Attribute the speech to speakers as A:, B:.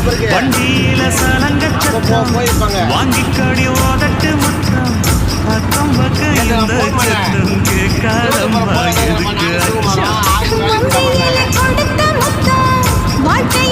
A: வண்டியில சலங்க சத்தம் வாங்கிக்கடி ஓதட்டு முத்தம் அக்கம் பக்கம் இந்த சத்தம் கேட்காதம்மா எதுக்கு அச்சம்
B: வாழ்க்கை